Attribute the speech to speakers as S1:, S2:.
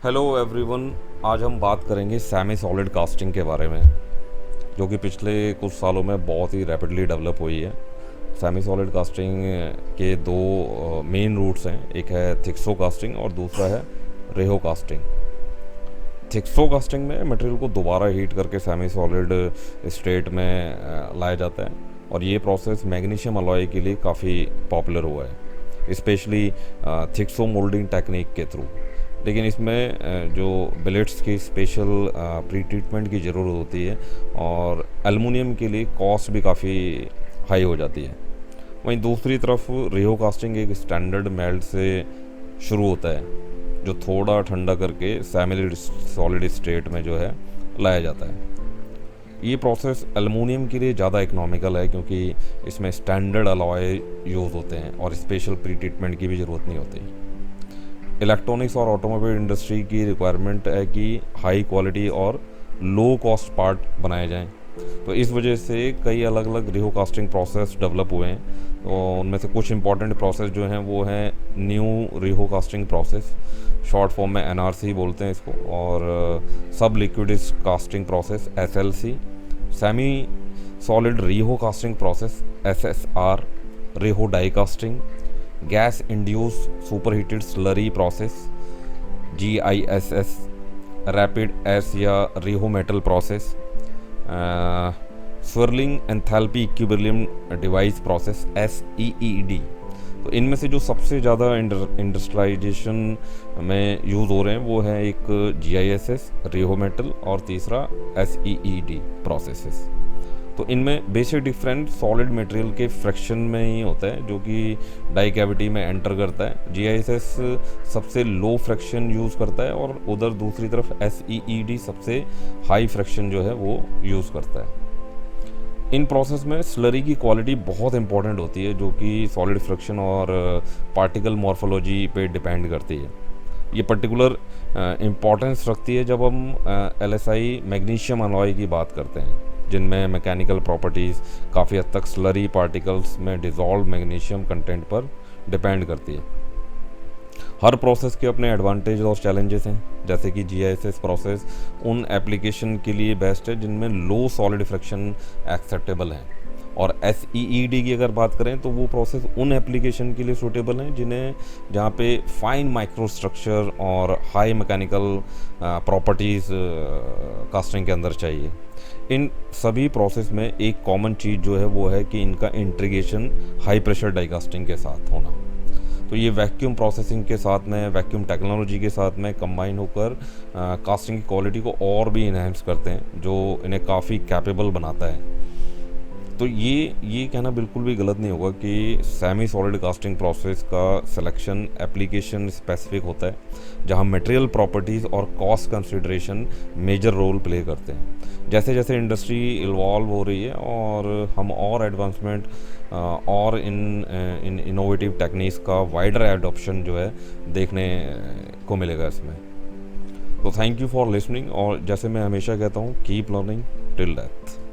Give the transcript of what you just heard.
S1: Hello everyone. आज हम बात करेंगे सेमी सॉलिड कास्टिंग के बारे में, जो कि पिछले कुछ सालों में बहुत ही रैपिडली डेवलप हुई है। सेमी सॉलिड कास्टिंग के दो मेन रूट्स हैं, एक है थिक्सो कास्टिंग और दूसरा है रेहो कास्टिंग। थिक्सो कास्टिंग में मटेरियल को दोबारा हीट करके सेमी सॉलिड स्टेट में लाया जाता है, और ये प्रोसेस मैग्नीशियम अलॉय के लिए काफ़ी पॉपुलर हुआ है, स्पेशली थिक्सो मोल्डिंग टेक्निक के थ्रू। लेकिन इसमें जो बिलेट्स की स्पेशल प्री ट्रीटमेंट की ज़रूरत होती है, और एलुमिनियम के लिए कॉस्ट भी काफ़ी हाई हो जाती है। वहीं दूसरी तरफ रेहो कास्टिंग एक स्टैंडर्ड मेल्ट से शुरू होता है, जो थोड़ा ठंडा करके सेमी सॉलिड स्टेट में जो है लाया जाता है। ये प्रोसेस एलुमिनियम के लिए ज़्यादा इकोनॉमिकल है, क्योंकि इसमें स्टैंडर्ड अलॉय यूज़ होते हैं और स्पेशल प्री ट्रीटमेंट की भी ज़रूरत नहीं होती। इलेक्ट्रॉनिक्स और ऑटोमोबाइल इंडस्ट्री की रिक्वायरमेंट है कि हाई क्वालिटी और लो कॉस्ट पार्ट बनाए जाएं, तो इस वजह से कई अलग अलग रेहो कास्टिंग प्रोसेस डेवलप हुए हैं। तो उनमें से कुछ इंपॉर्टेंट प्रोसेस जो हैं वो हैं new rheo casting process, short form में एनआरसी बोलते हैं इसको, और sub liquidus casting process SLC, semi solid rheo casting process SSR, rheo die casting, gas induce super heated slurry process GISS, rapid S या rheo metal process, swirling enthalpy equilibrium device process SEED। तो इनमें से जो सबसे ज़्यादा industrialisation में use हो रहे हैं वो है एक GISS रेहो मेटल, और तीसरा SEED प्रोसेसेस। तो इनमें बेसिक डिफरेंट सॉलिड मटेरियल के फ्रैक्शन में ही होता है, जो कि डाई कैविटी में एंटर करता है। GISS सबसे लो फ्रैक्शन यूज़ करता है, और उधर दूसरी तरफ SEED सबसे हाई फ्रैक्शन जो है वो यूज़ करता है। इन प्रोसेस में स्लरी की क्वालिटी बहुत इंपॉर्टेंट होती है, जो कि सॉलिड फ्रैक्शन और पार्टिकल मॉर्फोलॉजी पे डिपेंड करती है। ये पर्टिकुलर इम्पॉर्टेंस रखती है जब हम LSI मैग्नीशियम अलॉय की बात करते हैं, जिनमें मैकेनिकल प्रॉपर्टीज़ काफ़ी हद तक स्लरी पार्टिकल्स में डिज़ोल्व मैग्नीशियम कंटेंट पर डिपेंड करती है। हर प्रोसेस के अपने एडवांटेज और चैलेंजेस हैं, जैसे कि GISS प्रोसेस उन एप्लीकेशन के लिए बेस्ट है जिनमें लो सॉलिड फ्रैक्शन एक्सेप्टेबल है, और SEED की अगर बात करें तो वो प्रोसेस उन एप्लीकेशन के लिए सूटेबल हैं जिन्हें जहाँ पे फाइन माइक्रो स्ट्रक्चर और हाई मैकेनिकल प्रॉपर्टीज़ कास्टिंग के अंदर चाहिए। इन सभी प्रोसेस में एक कॉमन चीज़ जो है वो है कि इनका integration high pressure die casting के साथ होना। तो ये वैक्यूम प्रोसेसिंग के साथ में, वैक्यूम टेक्नोलॉजी के साथ में कंबाइन होकर कास्टिंग की क्वालिटी को और भी इन्हेंस करते हैं, जो इन्हें काफ़ी कैपेबल बनाता है। तो ये कहना बिल्कुल भी गलत नहीं होगा कि सेमी सॉलिड कास्टिंग प्रोसेस का सिलेक्शन एप्लीकेशन स्पेसिफिक होता है, जहां मटेरियल प्रॉपर्टीज़ और cost consideration major role play करते हैं। जैसे जैसे इंडस्ट्री इवॉल्व हो रही है, और हम और एडवांसमेंट और इन इनोवेटिव टेक्निक्स का वाइडर एडॉप्शन जो है देखने को मिलेगा इसमें। तो थैंक यू फॉर लिसनिंग, और जैसे मैं हमेशा कहता हूँ, कीप लर्निंग टिल डेथ।